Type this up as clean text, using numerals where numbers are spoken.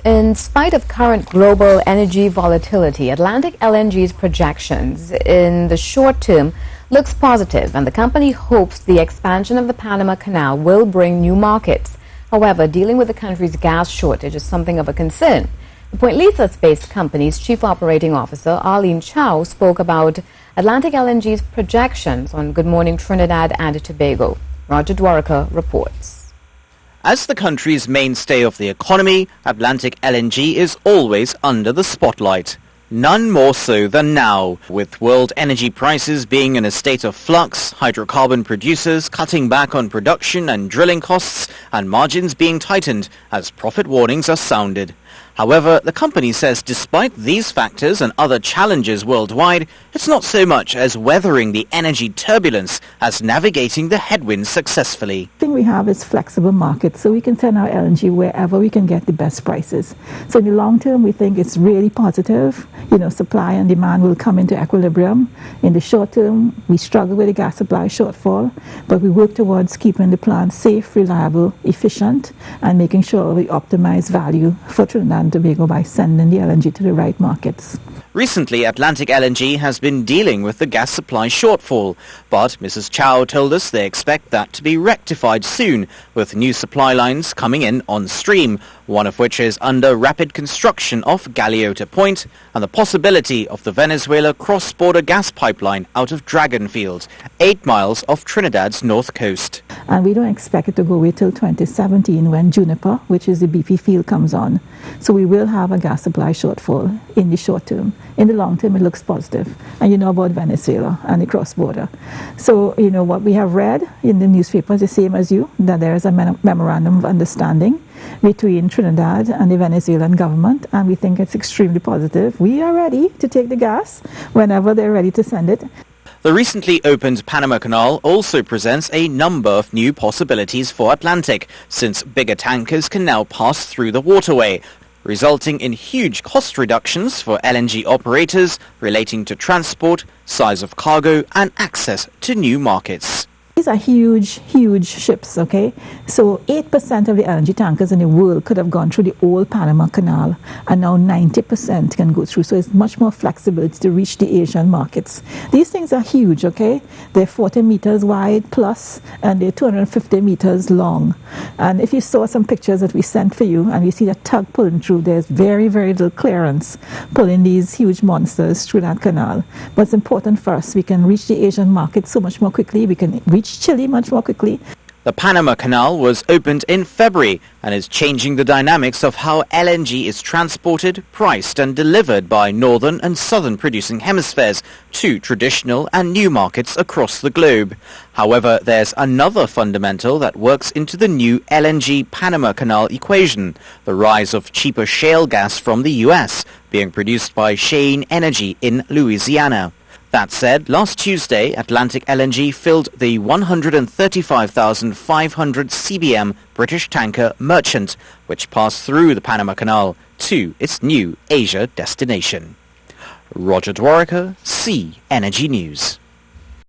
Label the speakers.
Speaker 1: In spite of current global energy volatility, Atlantic LNG's projections in the short term looks positive, and the company hopes the expansion of the Panama Canal will bring new markets. However, dealing with the country's gas shortage is something of a concern. The Point Lisas-based company's Chief Operating Officer, Arlene Chow, spoke about Atlantic LNG's projections on Good Morning Trinidad and Tobago. Roger Dwaraka reports.
Speaker 2: As the country's mainstay of the economy, Atlantic LNG is always under the spotlight. None more so than now, with world energy prices being in a state of flux, hydrocarbon producers cutting back on production and drilling costs, and margins being tightened as profit warnings are sounded. However, the company says despite these factors and other challenges worldwide, it's not so much as weathering the energy turbulence as navigating the headwinds successfully.
Speaker 3: The thing we have is flexible markets, so we can send our LNG wherever we can get the best prices. So in the long term, we think it's really positive. Supply and demand will come into equilibrium. In the short term, we struggle with the gas supply shortfall, but we work towards keeping the plant safe, reliable, efficient, and making sure we optimize value for Trinidad and Tobago by sending the LNG to the right markets.
Speaker 2: Recently, Atlantic LNG has been dealing with the gas supply shortfall, but Mrs. Chow told us they expect that to be rectified soon, with new supply lines coming in on stream, one of which is under rapid construction off Galeota Point, and the possibility of the Venezuela cross-border gas pipeline out of Dragonfield, 8 miles off Trinidad's north coast.
Speaker 3: And we don't expect it to go away till 2017 when Juniper, which is the BP field, comes on. So we will have a gas supply shortfall in the short term. In the long term, it looks positive. And you know about Venezuela and the cross-border. So, what we have read in the newspapers, the same as you, that there is a memorandum of understanding between Trinidad and the Venezuelan government, and we think it's extremely positive. We are ready to take the gas whenever they're ready to send it.
Speaker 2: The recently opened Panama Canal also presents a number of new possibilities for Atlantic, since bigger tankers can now pass through the waterway, resulting in huge cost reductions for LNG operators relating to transport, size of cargo, and access to new markets.
Speaker 3: These are huge, huge ships, okay? So 8% of the LNG tankers in the world could have gone through the old Panama Canal, and now 90% can go through. So it's much more flexibility to reach the Asian markets. These things are huge, okay? They're 40 meters wide plus, and they're 250 meters long. And if you saw some pictures that we sent for you, and you see that tug pulling through, there's very, very little clearance pulling these huge monsters through that canal. But it's important for us. We can reach the Asian market so much more quickly. We can reach Chile much more quickly.
Speaker 2: The Panama Canal was opened in February and is changing the dynamics of how LNG is transported, priced and delivered by northern and southern producing hemispheres to traditional and new markets across the globe. However, there's another fundamental that works into the new LNG Panama Canal equation, the rise of cheaper shale gas from the US being produced by Cheyenne Energy in Louisiana. That said, last Tuesday, Atlantic LNG filled the 135,500 CBM British tanker Merchant, which passed through the Panama Canal to its new Asia destination. Roger Dwaraka, C Energy News.